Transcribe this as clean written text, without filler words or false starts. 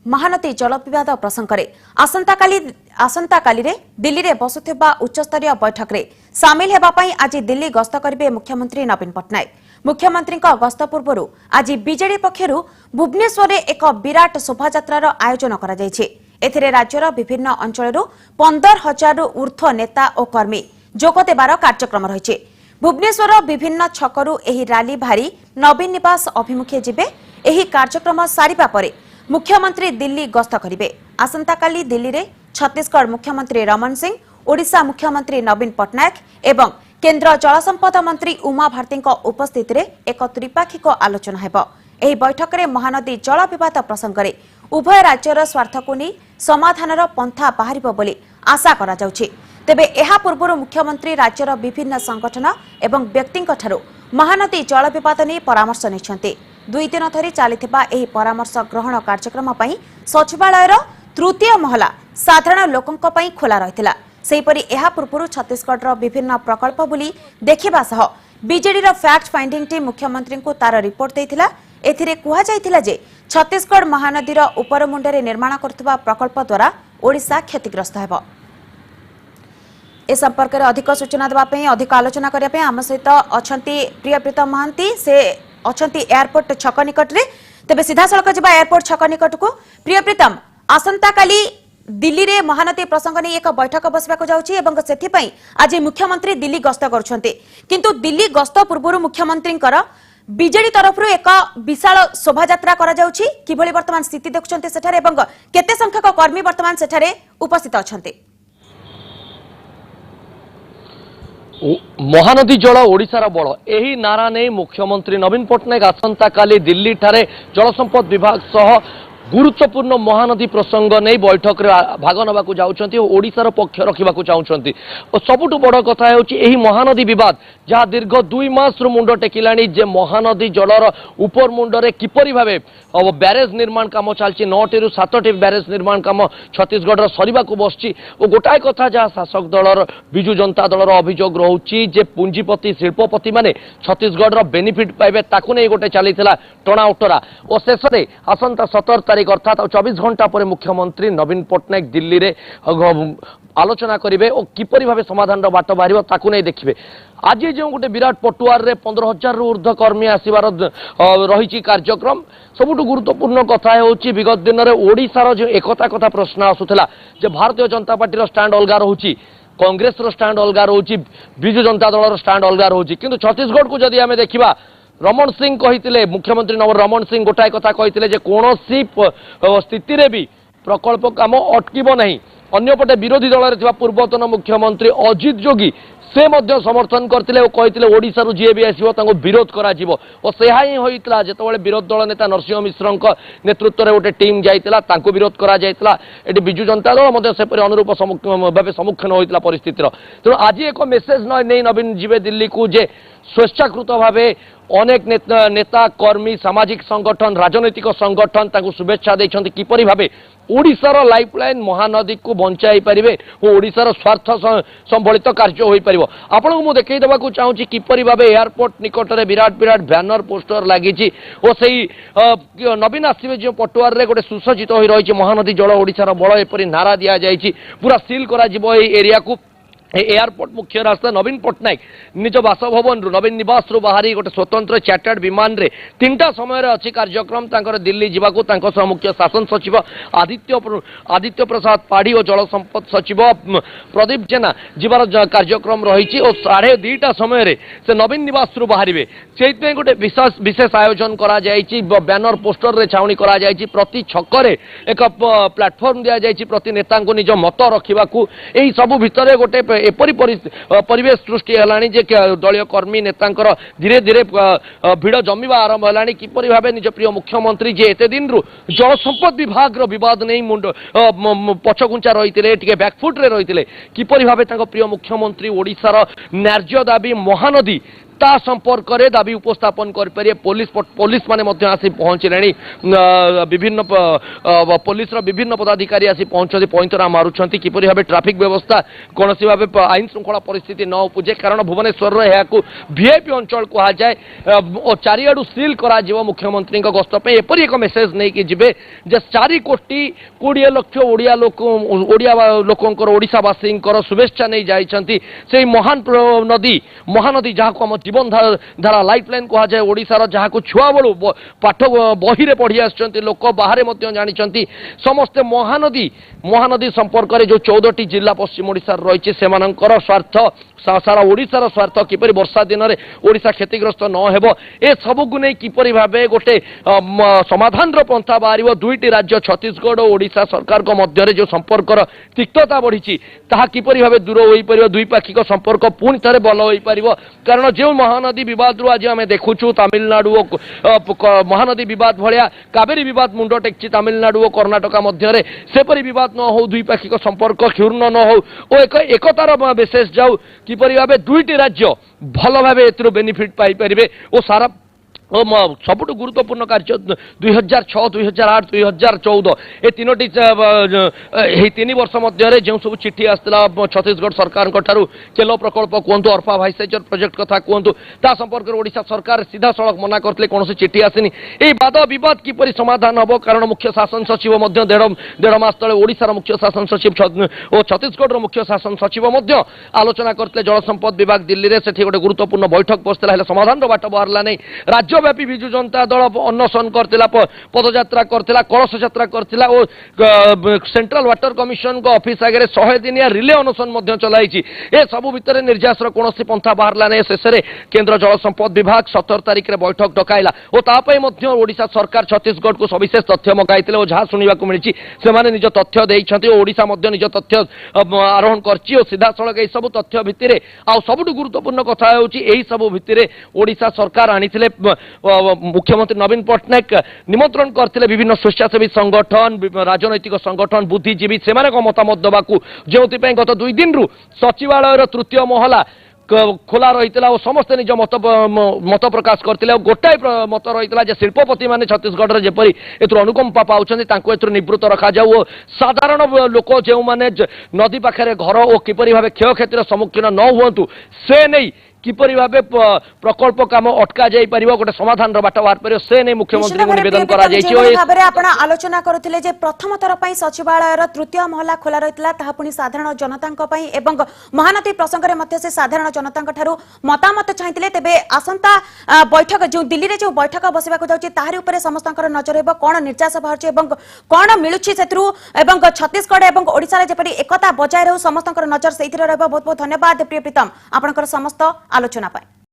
महानदी जल विवाद प्रसंग में आसंता काली दिल्ली में बसुवा उच्चस्तरीय बैठक में सामिल होगापी आज दिल्ली गस्त करेंगे मुख्यमंत्री नवीन पट्टनायक। मुख्यमंत्री गस्त पूर्व आज बीजेडी पक्षर भुवनेश्वर में एक विराट शोभायात्रार आयोजन कर राज्यर विभिन्न अंचल 15,000 ऊर्ध्व नेता और कर्मी जोगदेवार कार्यक्रम रही। भुवनेश्वर विभिन्न छकरू एही रैली भारी नवीन निवास अभिमुखे जिबे। एही कार्यक्रम सारिबा परे मुख्यमंत्री दिल्ली गस्त करेंगे। आसंता काली दिल्ली में छत्तीसगढ़ मुख्यमंत्री रमन सिंह, ओडिशा मुख्यमंत्री नवीन पट्टनायक एवं केंद्र जलसंपद मंत्री उमा भारती उपस्थित में एक त्रिपाक्षिक आलोचना हेबो। एही बैठक में महानदी जल विवाद प्रसंग में उभय राज्यर स्वार्थ को नहीं समाधानर पंथा बाहरिबो बोली आशा करा जाउछि। तेबे एहा पूर्व मुख्यमंत्री राज्यर विभिन्न संगठन एवं व्यक्तिଙ୍କ ठारू महानदी जल विवाद नहीं परामर्श नहीं। 2 दिन धरी चलिथिबा एही परामर्श ग्रहण कार्यक्रम पई सचिवालयर तृतीय महला साधारण लोकंक पई खोला रहितला। सेहीपरि एहा पूर्व छत्तीसगढ़ विभिन्न प्रकल्प बुली देखिबा सह बीजेडी फैक्ट फाइंडिंग टीम मुख्यमंत्री को तार रिपोर्ट देथिला। एथिरे कुहा जायथिला जे छत्तीसगढ़ महानदीर उपरमुंडरे निर्माण करथुबा प्रकल्प द्वारा ओडिशा क्षतिग्रस्त हेबो। ए संपर्क में अधिक सूचना देवाई अधिक आलोचना करने आम सहित अच्छा प्रियप्रीतम महांती से अच्छा एयरपोर्ट छक निकट में। तेज सीधा सड़क जा एयरपोर्ट छक निकट को प्रियप्रीतम आसंता काली दिल्ली रे महानदी प्रसंग नहीं एक बैठक बसवाक जाउछि एवं सेथिपई आज मुख्यमंत्री दिल्ली गस्त करुछन्ते। किंतु दिल्ली गस्त पूर्व मुख्यमंत्री बीजेडी तरफ एक विशाल शोभायात्रा करा जाउछि। किभଳି वर्तमान स्थिति देखुछन्ते सेठारे एवं केते संख्यक कर्मी वर्तमान सेठारे उपस्थित अछन्ते? महानदी जल ओडिशार बड़ यही नारा नहीं मुख्यमंत्री नवीन पट्टनायक आसंता काली दिल्ली ठारे जलसंपद विभाग सह गुरुत्वपूर्ण महानदी प्रसंग नहीं बैठक भाग नवा जाउछन्ति और ओडिशार पक्ष रखा चाहते। और सबुठ बड़ कथा है महानदी विवाद जहाँ दीर्घ 2 मास मुंड टेकिलानी जे महानदी जलर उपर मुंडरे किपरि भाबे ब्यारेज निर्माण काम चलछि। 9टी रु 7टी ब्यारेज निर्माण काम छत्तीसगढ़ सरिबा को बसछि। और गोटाए कथा जहाँ शासक दलर बिजु जनता दलर अभियोग रहुछि जे पुंजीपति शिल्पपति माने छत्तीसगढ़ बेनिफिट पाइबे ताकू नहीं गोटे चलीथिला टणा उटरा। और शेष में आसंता 17 तारीख अर्थात 24 घंटा पर मुख्यमंत्री नवीन पट्टनायक दिल्ली रे आलोचना करेंगे और किपरि भाबे समाधान बाट बाहर ताकू नहीं देखिए। आज जो गोटे विराट पटुआर रे 15,000 रु ऊर्ध्व कर्मी आसबार रही कार्यक्रम सबुठ गुरुत्वपूर्ण कथा होची विगत दिन में ओडिशार जो एकता कथा प्रश्न आसूला जे भारतीय जनता पार्टी स्टैंड अलग रोची, कांग्रेस स्टैंड अलग रोची, बिजु जनता दल स्टैंड अलग रोची। किंतु छत्तीसगढ़ को जदि आमे देखिबा रमन सिंह कही मुख्यमंत्री रमन सिंह गोटाए कथा कही कौन स्थिति रे भी प्रकल्प काम अटकीब नहीं। अन्यपटे विरोधी दल में पूर्वतन मुख्यमंत्री अजित जोगी से समर्थन करते और कहते ओडिशा रु जी भी आसो विरोध करा और से ही होता जो विरोधी दल नेता नरसिंह मिश्र नेतृत्व में गोटे टीम जाता विरोध करा ये बिजु जनता दल सेपरी अनुरूप भाव सम्मुखीन होता परिस्थितिर। तेणु आज एक मेसेज नहीं नवीन जीवे दिल्ली को जे स्वेच्छाकृत भाव अनेक नेता कर्मी सामाजिक संगठन राजनैतिक संगठन शुभेच्छा देते किपरि भावे ओडिशार लाइफलाइन महानदी को बंचाई पारे और ओडिशार स्वार्थ संबलित कार्य हो पार। आपको मुझे देखई देवाक चाहूँगी किपरि भावे एयरपोर्ट निकट में विराट विराट बैनर पोस्टर लगी और से नवीन आसवे जो पटुआर रे गोटे सुसज्जित हो रही महानदी जल ओडिशार बड़ एपरी नारा दि जाइए पूरा सील करा एरिया को। एयरपोर्ट मुख्य रास्ता नवीन पट्टनायक निज बासभवन नवीन निवास रु बाहरी गोटे स्वतंत्र चार्टर्ड विमान रे 3टा समय अच्छी कार्यक्रम दिल्ली जावाक मुख्य शासन सचिव आदित्य प्रसाद पाढ़ी और जल संपद सचिव प्रदीप जेना जीवार कार्यक्रम रही और 2:30 समय से नवीन निवास रु बाहर से गोटे विशेष आयोजन करा बैनर पोस्टर रे छाउनी करा प्रति छकरे एक प्लाटफर्म दि जाए प्रति नेता निज मत रखा यही सबू भितर गोटे एपरी परिवेश सृष्टि है जे दलीय कर्मी नेता धीरे धीरे भिड़ जमीवा आरंभ है किपरि भावे निज प्रिय मुख्यमंत्री जे एते दिन रु जल संपद विभाग विवाद नहीं मुंड पछघुंचा रही बैकफुट रे रही किपरि भावे प्रिय मुख्यमंत्री ओडिशार न्याय्य दाबी महानदी ता संपर्क में दाबी उपस्थापन करें पुलिस माने मध्य आसी पहुंचले विभिन्न पुलिस विभिन्न पदाधिकारी आसी पहुंचते पैंतरा मारुंट किपरि भाव ट्राफिक व्यवस्था कौन सी भाव आईन श्रृंखला परिस्थिति न उपजे कारण भुवनेश्वर वीआईपी अंचल कह जाए और चारिआडू सिल करा मुख्यमंत्री गस्त पे एपरी एक मेसेज नहीं कि जिबे जे 4 कोटी 20 लक्ष ओडिया लोकंकर ओडिशावासी शुभेच्छा नहीं जाइछंती से महानदी जहाँ को आम जीवन धारा लाइफलाइन कह जाए ओडिशार जहाँ को छुआ बड़ू पाठ बही रे पढ़ी आछंती लोक बाहर मध्य जानिछंती समस्ते महानदी संपर्क में जो 14टी जिला पश्चिम ओडिशा रही सेमानंकर स्वार्थ सारा ओडिशार स्वार्थ किपरि वर्षा दिन में ओडिशा क्षतिग्रस्त न हेबो ए सबकु नहीं किपरि भाबे गोटे समाधान पंथा बाहर 2टी राज्य छत्तीसगढ़ और ओडिशा सरकार को मध्य जो संपर्क तिक्तता बढ़ी ताहा किपरि भाबे दूर होई परिबो द्विपाक्षिक संपर्क पुणी थे बल होई परिबो कारण जो महानदी विवाद आज आम देखुचु तमिलनाडु महानदी विवाद भाया कावेरी विवाद मुंड टेक्ची तमिलनाडु और कर्णाटक मध्य सेपरी विवाद न हो द्विपाक्षिक संपर्क क्षुण्ण न हो एकतार मेसेज जाऊ किपरि भाबे 2टी राज्य भल भाव ए बेनिफिट पाई परिबे और सारा सबुठ गुरुत्वपूर्ण कार्य 2006 2008 2014 ये 3 वर्ष मध्य जो सब चिठी आसला छत्तीसगढ़ सरकार केलो प्रकल्प कहतु अर्फा भाइसेजर प्रोजेक्ट कथा कहतु ता संपर्क में ओडिशा सरकार सीधा सड़क मना करते कौन चिठी आसनी ये वाद विवाद किपरि समाधान हम कारण मुख्य शासन सचिव देढ़ मास तले ओडिशार मुख्य शासन सचिव और छत्तीसगढ़ मुख्य शासन सचिव आलोचना करते जल संपद विभाग दिल्ली में से गोटे गुरुत्वपूर्ण बैठक बसला समाधान बाट बाहरला नहीं राज्यव्यापी विजु जनता दल अन्वेषण करथिला पदयात्रा करथिला कलश यात्रा करथिला और सेंट्रल वाटर कमिशन को ऑफिस आगे 100 दिनिया रिले अन्वेषण मध्य चलाइछि ए सबु भितर निर्यासर कोनोसी पंथा बाहरला नै शेष में केंद्र जल संपद विभाग 17 तारिख में बैठक डकाइला और तापई मध्य ओडिशा सरकार छत्तीसगढ़ को सविशेष तथ्य मगाइथिले और जहाँ शुणा मिली से निज तथ्य देइछन्ति ओडिशा मध्य निज तथ्य आरोहण करछि और सीधा सड़क ए सब तथ्य भितर आ सबुठु गुरुत्वपूर्ण कथा होछि एही सब भितर ओडिशा सरकार आनिथिले मुख्यमंत्री नवीन पट्टनायक निमंत्रण करते विभिन्न स्वेच्छासेवी संगठन राजनैतिक संगठन बुद्धिजीवी से मतामत देवाक जो गत 2 दिन सचिवालय तृतीय महला खोला रही और समस्ते निज मत प्रकाश करते गोटाए मत रही शिल्पपति मैंने छत्तीसगढ़ में जपरी ए अनुकंपा पाँच निवृत्त रखा जाऊ साधारण लोक जो मैंने नदी पाखे घर और किपरि भाव क्षयक्षतिर सम्मुखीन न हुंतु से नहीं किपरि भाबे प्रकल्प काम अटका जाई परिबो गोटे समाधान बाट बाहर परिबो से नै मुख्यमंत्री को निवेदन करा जायछि ओ भाबरे आपण आलोचना करथिले जे प्रथम थर पई सचिवालय र तृतीय महला खोला रहितला ताहा पुनी साधारण जनतांक पई एवं महानदी प्रसंग रे मध्य से साधारण जनतांक थारु मतामत चाहिथिले तेबे आसंता बैठक जो दिल्ली रे जो बैठक बसिबा को जाउछि ताहारी ऊपर समस्तंकर नजर हेबो कोन निर्चास बाहरछि एवं कोन मिलुछि सेत्रु एवं छत्तीसगढ़ एवं ओडिसा रे जेपरि एकता बजाय रहउ समस्तंकर नजर सेथिरे रहबो बहुत बहुत धन्यवाद प्रिय प्रीतम आपनकर समस्त आलोचना पाए।